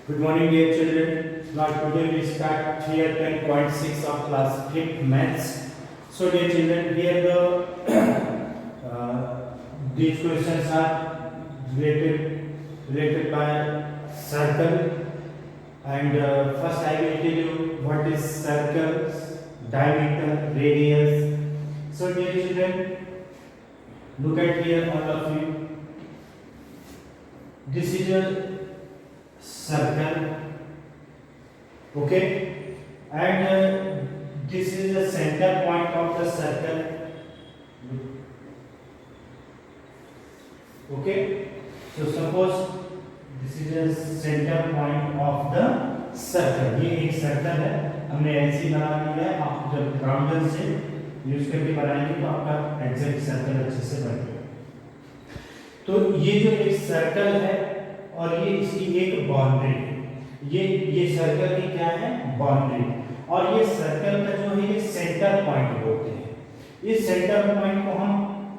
Good morning, dear children. Now today we start year 10.6 of class 5th maths. So, dear children, here these questions are related by circle. And first, I will tell you what is circle, diameter, radius. So, dear children, look at here, all of you. This is a circle, okay, and this is the center point of the circle, okay. So suppose this is the center point of the circle. ये एक circle है, हमने ऐसी बना लिया है. आप जब राउंडर से यूज करके बनाएंगे तो आपका एग्जैक्ट सर्कल अच्छे से बनेगा. तो ये जो एक सर्कल है और ये इसकी एक बाउंड्री है. ये सर्कल की क्या है? बाउंड्री. और ये सर्कल का जो है ये सेंटर पॉइंट बोलते हैं. इस सेंटर पॉइंट को हम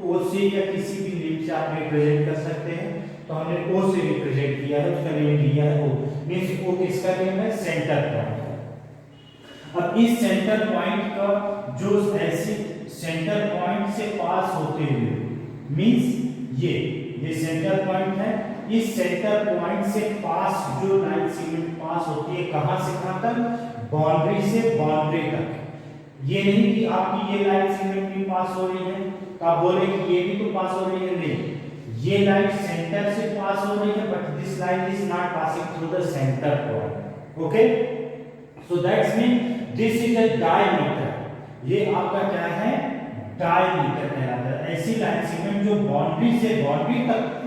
O से या किसी भी लिंक से आप रिप्रेजेंट कर सकते हैं. तो हमने O से रिप्रेजेंट किया है, उसका नेम दिया है O. मींस O किसका नेम है? सेंटर पॉइंट है. अब इस सेंटर पॉइंट का जो ऐसी सेंटर पॉइंट से पास होते हुए मींस ये सेंटर पॉइंट है. इस सेंटर पॉइंट से पास जो लाइन सेगमेंट पास होती है, कहां से कहां तक? बाउंड्री से बाउंड्री तक. ये नहीं कि आपकी ये लाइन सेगमेंट भी पास हो रही है तो आप बोले कि ये भी तो पास हो रही है. नहीं, ये लाइन सेंटर से पास हो रही है, but this line is not passing through the centre point. Okay, so that's mean this is a diameter. ये आपका क्या है? डायमीटर कहलाता है. ऐसी लाइन सेगमेंट जो बाउंड्री से बाउंड्री तक,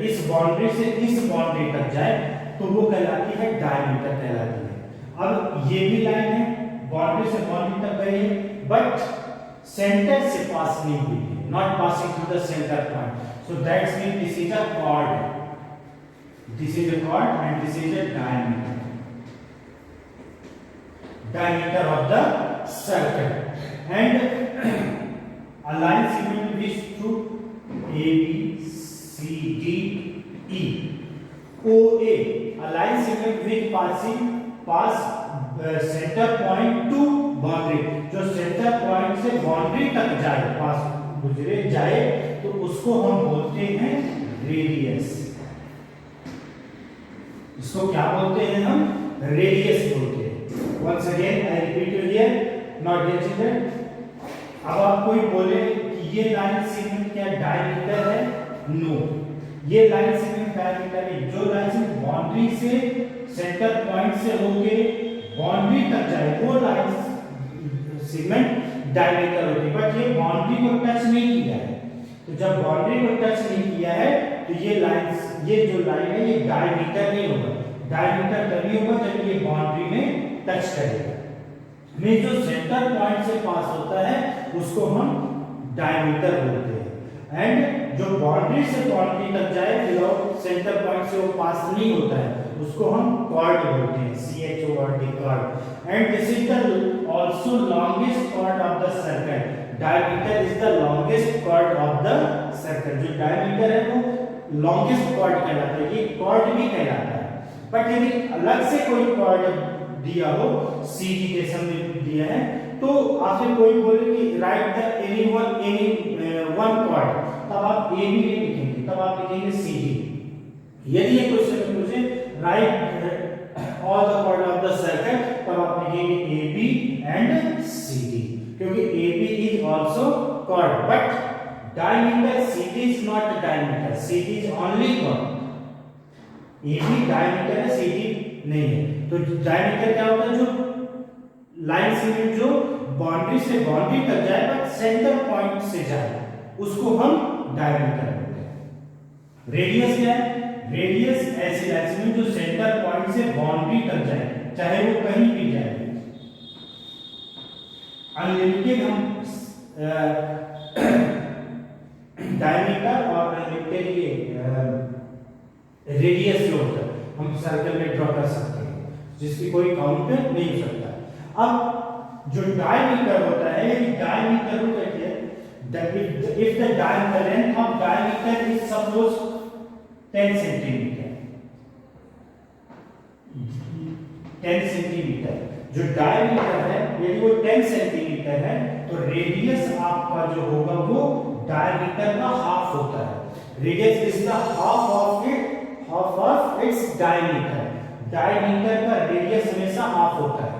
इस बाउंड्री से इस बाउंड्री तक जाए तो वो कहलाती है डायमीटर कहलाती है. अब ये भी लाइन है, बाउंड्री से बाउंड्री तक गई है, बट सेंटर से पास नहीं हुई है, not passing through the centre point. So that's mean this is a cord. This is a cord and this is a diameter. Diameter of the circle. And a line segment which through A, B, C, D, E. OA, a line segment which pass center point to boundary. जो center point से boundary तक जाए, पास गुजरे जाए, तो उसको हम बोलते हैं radius. इसको क्या बोलते हैं? हम radius बोलते हैं. Once again I repeat you here, not dear children. अब आप कोई बोले कि ये लाइन सेगमेंट क्या डायमीटर है? नो, ये लाइन सेगमेंट डायमीटर है. जो लाइन से बाउंड्री से सेंटर पॉइंट से होके बाउंड्री तक जाए वो लाइन सेगमेंट डायमीटर होती है. बट ये बाउंड्री को टच नहीं किया है. तो जब बाउंड्री को टच नहीं किया है तो ये जो लाइन है ये डायमीटर नहीं होगा. डायमीटर तभी होगा जब ये बाउंड्री में टच करेगा. में जो सेंटर पॉइंट से पास होता है उसको हम डायमीटर बोलते हैं. एंड जो बाउंड्री से बाउंड्री तक जाए विदाउट सेंटर पॉइंट से वो पास नहीं होता है उसको हम कॉर्ड बोलते हैं. CHORD, chord. And this is the also longest chord of the circle. Diameter is the longest chord of the circle. जो डायमीटर है वो लॉन्गेस्ट कॉर्ड कहलाता है. ये कॉर्ड भी कहलाता है. बट यदि अलग से कोई कॉर्ड दिया हो, CD जैसा में दिया है, तो आपसे कोई बोले कि write the any one chord, तब आप A भी नहीं लिखेंगे, तब आप लिखेंगे CD. यदि ये क्वेश्चन पूछे write all the chord of the circle, तब आप लिखेंगे AB एंड CD, क्योंकि AB is also chord. But diameter CD is not diameter. CD is only chord. AB diameter है, CD नहीं है. तो डायमीटर क्या होता है? जो लाइन सेगमेंट जो बाउंड्री से बाउंड्री तक जाए बट सेंटर पॉइंट से जाए उसको हम डायमीटर बोलते हैं. रेडियस क्या है? रेडियस ऐसी लाइन सेगमेंट जो सेंटर पॉइंट से बाउंड्री तक जाए, चाहे वो कहीं भी जाए. अनलिमिटेड हम डायमीटर और अनलिमिटेड ये रेडियस जो होता है हम सर्कल में ड्रॉ कर सकते हैं, जिसकी कोई काउंट नहीं हो सकता. अब जो डायमीटर होता है, डायमीटर होता है if the diameter length of diameter is suppose 10 centimeter, 10 centimetre. जो डायमीटर है यदि वो 10 सेंटीमीटर है तो रेडियस आपका जो होगा वो डायमीटर का हाफ होता है। Radius is the half of its diameter. Diameter का रेडियस हमेशा हाफ होता है।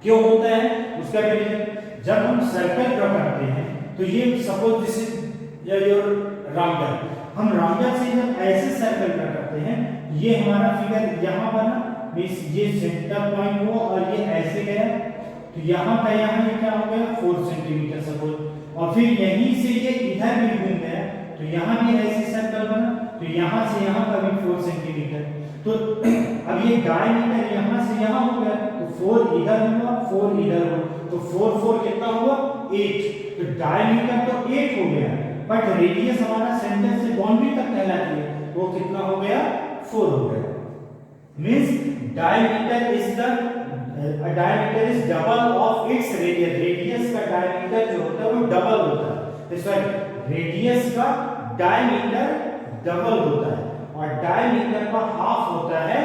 क्यों होता है उसका भी रीजन, जब हम सर्कल ड्रॉ करते हैं तो ये suppose this is your rounder, हम राउंडर से जब ऐसे सर्कल ड्रॉ करते हैं, ये हमारा फिगर यहाँ बना, मींस ये सेंटर पॉइंट हुआ और ये ऐसे गया, तो यहाँ का यहाँ ये क्या हो गया 4 सेंटीमीटर सपोज, और फिर यहीं से ये इधर भी घूम गया तो यहाँ भी ऐसे सर्कल बना, तो यहाँ से यहाँ का भी 4 सेंटीमीटर। तो अब ये डायमीटर यहाँ से यहाँ हो गया तो 4 इधर हुआ 4 इधर हुआ, तो 4 4 कितना हुआ 8, तो डायमीटर तो 8 हो गया, बट रेडियस हमारा सेंटर से बाउंड्री तक कहलाती है, वो कितना हो गया 4 हो गया। Means diameter is double of its radius. Radius का डायमीटर जो होता है वो डबल होता है, सॉरी रेडियस का डायमीटर डबल होता है और डायमीटर का हाफ होता है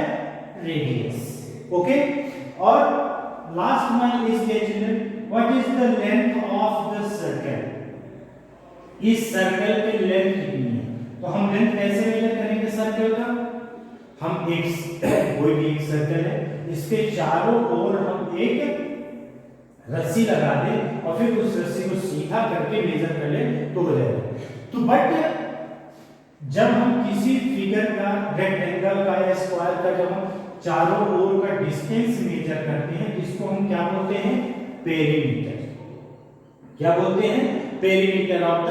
रेडियस। ओके, और last one is children, what is the length of the circle. इस सर्कल की लेंथ कितनी है, तो हम लेंथ कैसे मेजर करेंगे सर्कल का, हम कोई भी एक सर्कल है, इसके चारों ओर हम एक रस्सी लगा दें और फिर उस रस्सी को सीधा करके मेजर कर लें तो हो जाएगा। तो बट जब हम किसी फिगर का, रेक्टेंगल का या स्क्वायर का जब हम चारों ओर का डिस्टेंस मेजर करते हैं, इसको हम क्या बोलते हैं पेरीमीटर। क्या बोलते हैं perimeter of the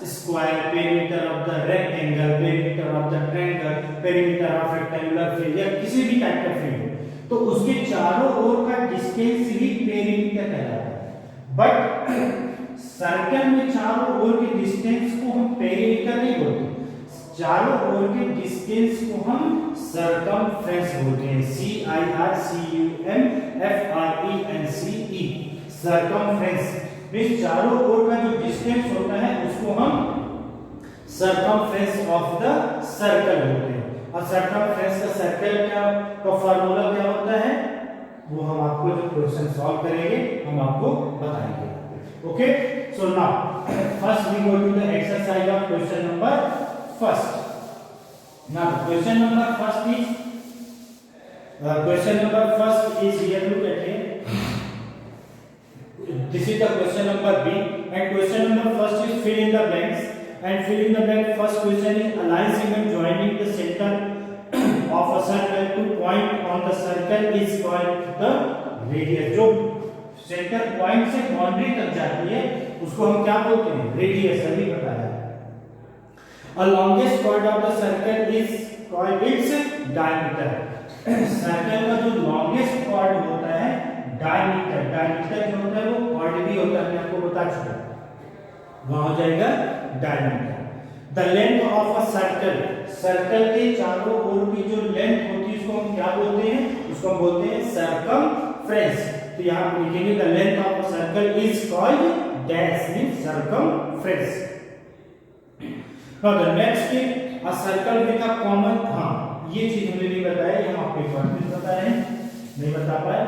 square, perimeter of the rectangle, perimeter of the triangle, perimeter of rectangular field या किसी भी टाइप का फील्ड, तो उसके चारों ओर का डिस्टेंस ही पेरीमीटर कहलाता है। बट सर्कल में चारों ओर के डिस्टेंस को हम पेरीमीटर नहीं बोलते, चारों ओर के डिस्टेंस को हम सर्कमफ्रेंस बोलते हैं, CIRCUMFRENCE, सर्कमफ्रेंस। मींस चारों ओर का जो डिस्टेंस होता है उसको हम सर्कमफ्रेंस ऑफ द सर्कल बोलते हैं। और सर्कमफ्रेंस का सर्कल का फार्मूला क्या होता है वो हम आपको जो क्वेश्चन सॉल्व करेंगे हम आपको बताएंगे। Okay, so now first we go to the exercise of question number first. Now question number first is here, look at it. This is the question number B and question number first is fill in the blanks, and fill in the blank first question is a line segment joining the center of a circle to point on the circle is called the radius। जो centre point से boundary तक जाती है उसको हम क्या बोलते हैं रेडियस, अभी बताया। A longest chord of the circle is called its diameter। Circle का जो longest chord होता है diameter, diameter जो होता है वो chord भी होता है, मैं आपको बता चुका, वहां हो जाएगा diameter। The length of a circle, circle के चारों ओर की जो लेंथ होती है उसको हम क्या बोलते हैं, उसको हम बोलते हैं circumference। तो यहाँ पर लिखेंगे the length of a circle is called dash, means circumference। Now the next is a circle with a common, हाँ ये चीज हमने नहीं बताया, हम आपको एक बार फिर बता रहे हैं, नहीं बता पाया।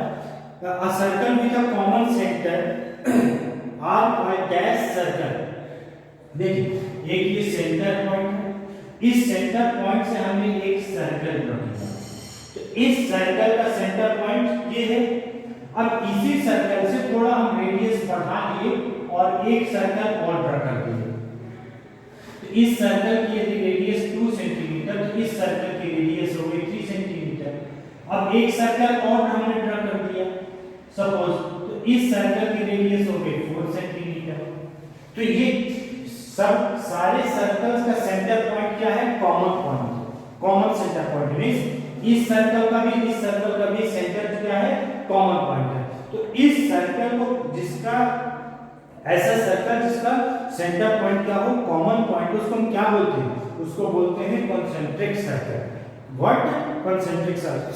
A circle with a common center are called dash circle। देखिए एक ये सेंटर पॉइंट है, इस सेंटर पॉइंट से हमने एक सर्कल ड्रॉ किया, तो इस सर्कल का सेंटर पॉइंट ये है। अब इसी सर्कल से थोड़ा हम रेडियस बढ़ा लिए और एक सर्कल और ड्रॉ कर दिए, इस सर्कल की यदि रेडियस 2 सेंटीमीटर तो इस सर्कल की रेडियस हो गई 3 सेंटीमीटर। अब एक सर्कल और हमने ड्रॉ कर दिया सपोज, तो इस सर्कल की रेडियस हो गई 4 सेंटीमीटर। तो ये सब सारे सर्कल्स का सेंटर पॉइंट क्या है common point, common centre point. Means इस सर्कल का भी इस सर्कल का भी सेंटर क्या है कॉमन पॉइंट है। तो इस सर्कल को जिसका ऐसा सर्कल जिसका सेंटर पॉइंट क्या हो कॉमन पॉइंट, उसको हम क्या बोलते हैं, उसको बोलते हैं concentric circle. What concentric circle,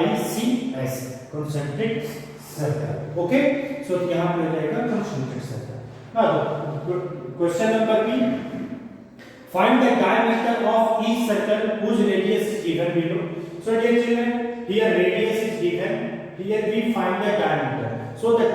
CONCENTRICS, concentric circle. Okay, so यहां पे हो जाएगा concentric circle. Now question number B, find the diameter of each circle whose given below. So dear children, here radius is given, here we find the diameter. So the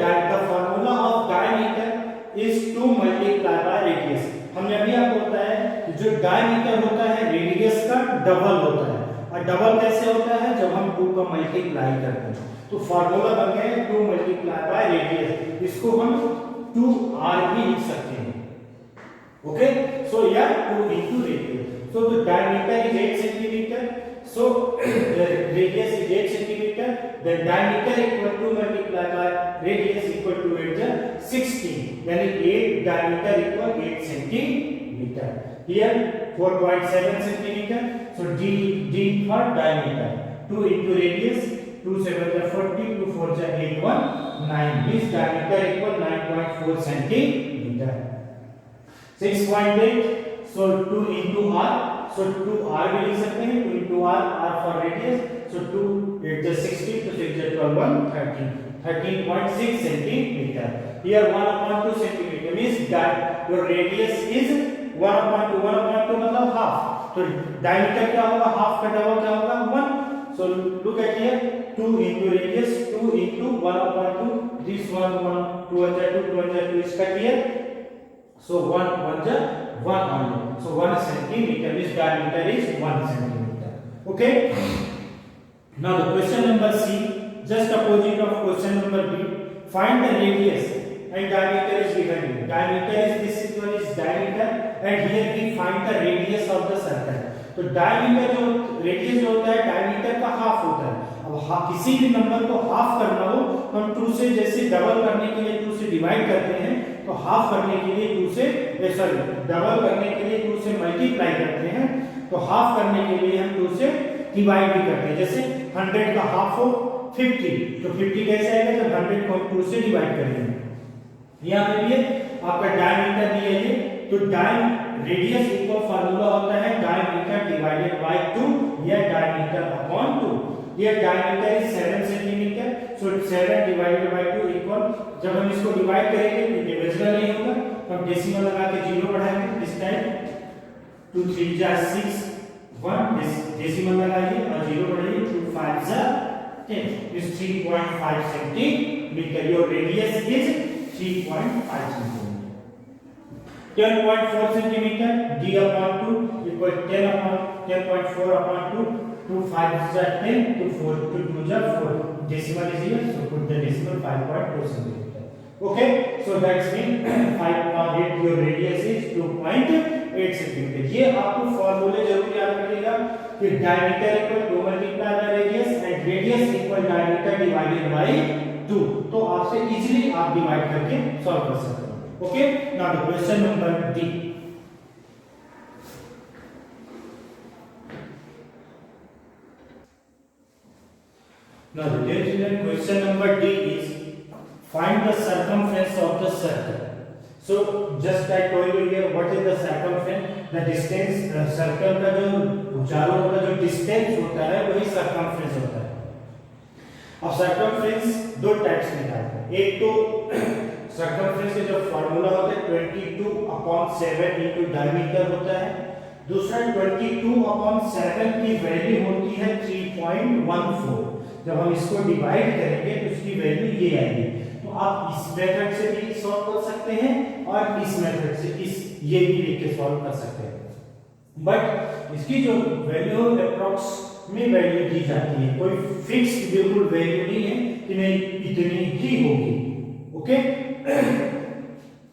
formula of diameter is 2 multiplied by radius. हमने अभी आपको बताया कि जो diameter होता है radius का double होता है, और डबल कैसे होता है जब हम 2 का मल्टीप्लाई करते हैं। तो फार्मूला बन गया है 2 मल्टीप्लाई बाय रेडियस, इसको हम 2r भी लिख सकते हैं। ओके, सो या 2 into radius. So the diameter is 8 centimeter. So the radius is 8 centimeter. The diameter equal to multiply by radius equal to 8 16. यानी 8 diameter equal 8 centimeter. Here 4.7 centimeter. So d for diameter. 2 into radius. 2 7 are 40. 2 4 are 8 1 9. This diameter equal 9.4 centimeter. 6.8. So 2 into r. So 2r भी लिख सकते हैं, 2 into r for radius. So 2 8 is 16, तो 6 is 12 1 13, 13.6 centimeter. Here 1/2 centimeter means that your radius is 1/2 मतलब half. तो diameter क्या होगा, half का डबल क्या होगा 1. So look at here, 2 into radius, 2 into 1/2. This 1 2 2 is cut here. So 1 only. So 1 centimeter. This diameter is 1 centimeter. Okay. Now the question number C, just opposite of question number B. Find the radius and diameter is given here. Diameter is this one is diameter, and here we find the radius of the circle. तो diameter जो radius जो होता है diameter का half होता है। अब किसी भी नंबर को हाफ करना हो तो हम 2 से जैसे डबल करने के लिए 2 से डिवाइड करते हैं, तो हाफ करने के लिए 2 से सॉरी डबल करने के लिए 2 से मल्टीप्लाई करते हैं, तो हाफ करने के लिए हम 2 से डिवाइड भी करते हैं। जैसे 100 का हाफ हो 50, तो 50 कैसे आएगा जब 100 को 2 से डिवाइड करेंगे। यहाँ पे भी आपका डायमीटर दिया है, तो रेडियस इक्वल फार्मूला होता है डायमीटर डिवाइडेड बाय 2 या diameter upon 2। Here diameter is 7 centimeter, so 7 divided by 2 equal, जब हम इसको डिवाइड करेंगे तो डिविजिबल नहीं होगा, तो हम डेसिमल लगा के 0 बढ़ाएंगे। दिस टाइम 2 3 जा 6 1 डेसिमल लगाइए और 0 बढ़ाइए, 2 5 जा 10 is 3.5 centimeter. Your radius is 3.5 centimeter. 10.4 centimeter d upon 2 equal 10 upon 10.4 upon 2. 2 5 is 10, 2 4 2 2 is 4. Decimal is here, so put the decimal 5.2 centimeter. Okay, so that's mean 5.8 your radius is 2.8 centimeter. ये आपको फॉर्मूले जरूर याद रखिएगा कि diameter equal 2 multiply by radius and radius equal diameter divided by 2. तो आपसे easily आप डिवाइड करके सॉल्व कर सकते हैं। Okay, now the question number D. Now dear children, question number D is find the circumference of the circle. So just I told you here what is the circumference, the distance, circle का जो चारों का जो distance होता है वही circumference होता है। अब circumference दो टाइप्स में आता है, एक तो circumference का जो फॉर्मूला होता है 22/7 into diameter होता है, दूसरा 22/7 की वैल्यू होती है 3.14। जब हम इसको डिवाइड करेंगे तो इसकी वैल्यू ये आएगी। तो आप इस मेथड से भी सॉल्व कर सकते हैं और इस मेथड से ये भी लिख के सॉल्व कर सकते हैं, बट इसकी जो वैल्यू अप्रॉक्स में वैल्यू दी जाती है, कोई फिक्स्ड बिल्कुल वैल्यू नहीं है कि नहीं इतनी ही होगी। Okay,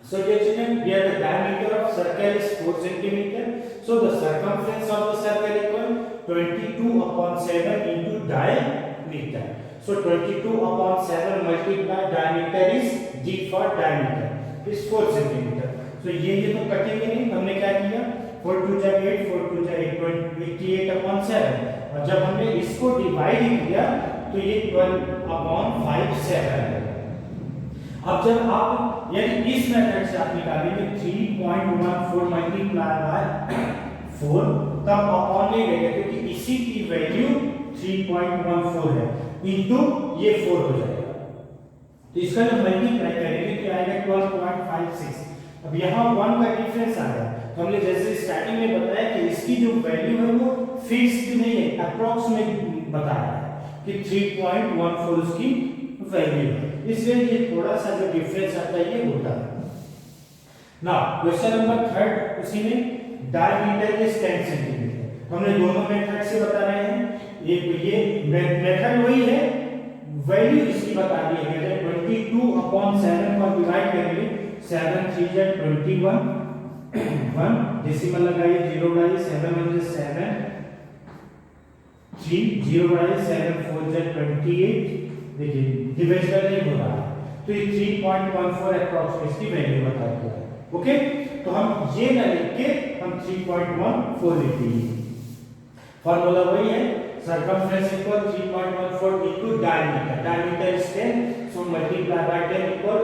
so dear children, here the diameter of circle is 4 centimeter, so the circumference of the circle equal 22/7 into diameter. So 22/7 multiplied diameter is d for diameter is 4 centimeter. So ये तो कटेंगे नहीं, हमने क्या किया 4 2 जा 8 4 2 जा 88/7, और जब हमने इसको डिवाइड किया तो ये 12/5 है। अब जब आप यानी इस मेथड से आप निकालेंगे 3.14 मल्टीप्लाई बाय 4, तब अपॉन नहीं रहेगा क्योंकि इसी की वैल्यू 3.14 है इनटू ये 4 हो जाएगा, तो इसका जब मल्टीप्लाई करेंगे तो आएगा 12.56। अब यहाँ 1 का डिफरेंस आ गया, तो हमने जैसे स्टार्टिंग में बताया कि इसकी जो वैल्यू है वो फिक्स्ड नहीं है, अप्रोक्सीमेट बता रहा है कि 3.14 उसकी वैल्यू है, इसलिए ये थोड़ा सा जो डिफरेंस आता है ये होता है। नाउ क्वेश्चन नंबर 3 उसी में डायमीटर इज 10 सेंटीमीटर। हमने दोनों मेथड से बता रहे हैं, ये मेथड वही है, वैल्यू इसकी बता दी है। 22/7 को डिवाइड करेंगे, 7 3 जा 21, 1 डेसिमल लगाइए, 0 बढ़ाइए, 7 1 जा 7, 3 0 बढ़ाइए, 7 4 जा 28। देखिए डिविजन नहीं हो रहा है, तो ये 3.14 अप्रॉक्सीमेट इसकी वैल्यू बता दिया है। ओके, तो हम ये ना लिख के हम 3.14 लिख दिए। फार्मूला वही है, circumference equal 3.14 into diameter, diameter is 10, so multiply by 10 equal,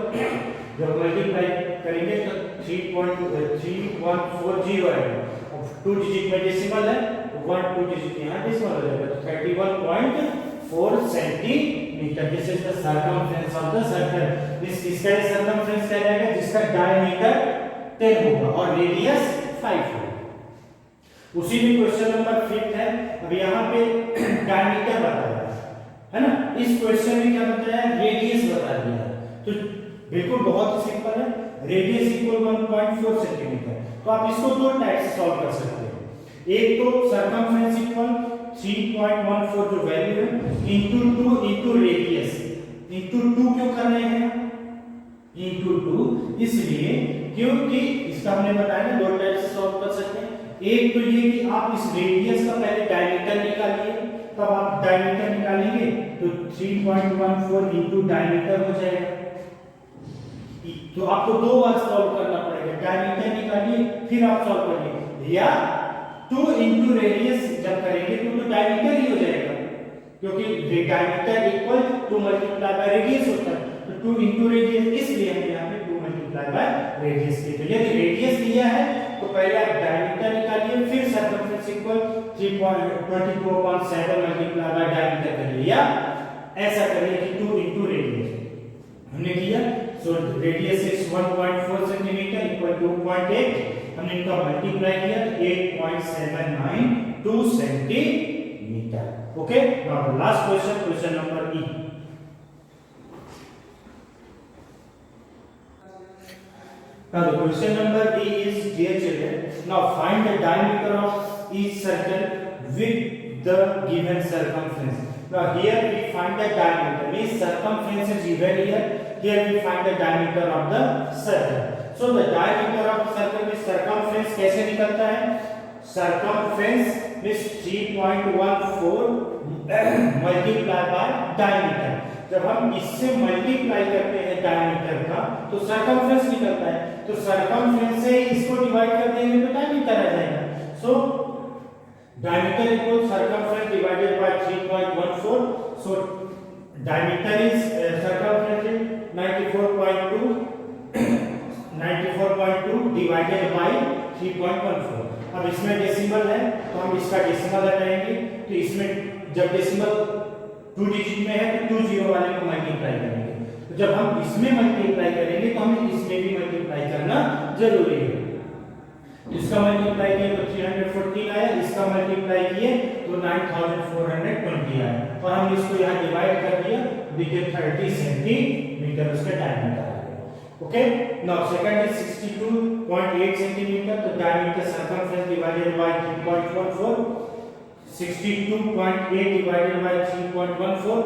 जब मल्टीप्लाई करेंगे तो 3.3140 आएगा। अब 2 डिजिट में डेसिमल है तो 1 2 डिजिट यहाँ डेसिमल हो जाएगा, तो 31.4 centimetre. This is the circumference of the circle. इसका सर्कमफ्रेंस क्या रहेगा, जिसका डायमीटर 10 होगा और रेडियस 5 होगा। उसी में क्वेश्चन नंबर 5 है। अब यहाँ पे डायमीटर बताया है ना, इस क्वेश्चन में क्या बताया, रेडियस बता दिया है। तो बिल्कुल बहुत ही सिंपल है, रेडियस इक्वल 1.4 सेंटीमीटर। तो आप इसको दो टाइप से सॉल्व कर सकते हो। एक तो सर्कमफ्रेंस इक्वल 3.14 जो वैल्यू है इंटू 2 इंटू रेडियस। इंटू 2 क्यों कर रहे हैं, इंटू 2 इसलिए क्योंकि इसका हमने बताया ना दो टाइप से सॉल्व कर सकते हैं। एक तो ये कि आप इस रेडियस का पहले डायमीटर निकालिए, तब आप डायमीटर निकालेंगे तो 3.14 इंटू डायमीटर हो जाएगा। तो आपको दो बार सॉल्व करना पड़ेगा, डायमीटर निकालिए फिर आप सॉल्व करिए, या 2 इंटू रेडियस जब करेंगे तो डायमीटर ही हो जाएगा, क्योंकि diameter equal to multiply by radius होता है। तो 2 इंटू रेडियस, इसलिए हम यहाँ पे 2 मल्टीप्लाई बाय रेडियस के। तो यदि रेडियस दिया है तो पहले आप डायमीटर निकालिए, फिर circumference equal 3.22/7 multiply by diameter करिए, या ऐसा करिए कि 2 इंटू रेडियस हमने किया। सो radius is 1.4 centimetre equal to 2.8, हमने इनका मल्टीप्लाई किया 8.792 centimetre. Okay, now the last question, question number E। Now the question number E is, dear children, now find the diameter of each circle with the given circumference. Now here we find the diameter, means circumference is given here. Here we find the diameter of the circle. So the diameter of circle में circumference कैसे निकलता है, circumference means 3.14 multiplied by diameter। जब हम इससे multiply करते हैं diameter का तो सर्कमफ्रेंस निकलता है, तो सर्कमफ्रेंस से इसको डिवाइड कर देंगे तो डायमीटर आ जाएगा। So diameter equal circumference divided by 3.14। So diameter is circumference 94.2 divided by 3.14। अब इसमें डेसिमल है तो हम इसका डेसिमल हटाएंगे, तो इसमें जब डेसिमल 2 डिजिट में है तो 2 जीरो वाले को मल्टीप्लाई करेंगे। तो जब हम इसमें मल्टीप्लाई करेंगे तो हमें इसमें भी मल्टीप्लाई करना जरूरी है। इसका मल्टीप्लाई किए तो 314 आया, इसका मल्टीप्लाई किए तो 9420 आया, और हम इसको यहाँ डिवाइड कर दिया, देखिए 30 सेंटीमीटर उसका डायमीटर आ गया। Okay, now second is 62.8 centimeter. तो diameter circumference divided by 3.14, 62.8 divided by 3.14।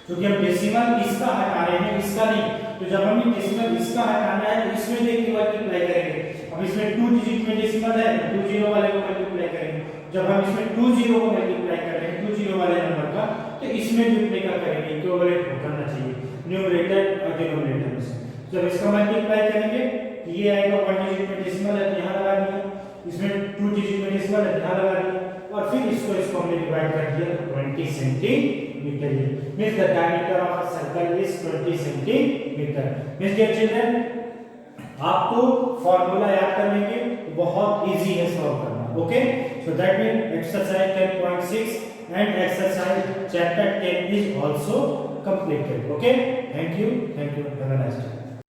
क्योंकि हम डेसिमल इसका हटा रहे हैं, इसका नहीं, तो जब हमें डेसिमल इसका हटाना है तो इसमें देख के मल्टीप्लाई करेंगे। अब इसमें 2 डिजिट में डेसिमल है, 2 जीरो वाले को मल्टीप्लाई करेंगे। जब हम इसमें 2 जीरो को मल्टीप्लाई कर रहे हैं 2 जीरो वाले नंबर का, तो इसमें मल्टीप्लाई करेंगे, इक्विवेलेंट करना चाहिए न्यूमरेटर और डिनोमिनेटर में से। जब इसका मल्टीप्लाई करेंगे ये आएगा, 1 डिजिट में डेसिमल है तो यहाँ लगा दिया, इसमें 2 डिजिट में डेसिमल है यहाँ लगा दिया, और फिर इसको हमने डिवाइड कर दिया 20 centimetre. Means the diameter of a circle is 20 centimetre. Means dear children, आपको फार्मूला याद करने के बहुत इजी है सॉल्व करना। Okay, so that mean exercise 10.6 and exercise chapter 10 is also completed. Okay, thank you, have a nice day.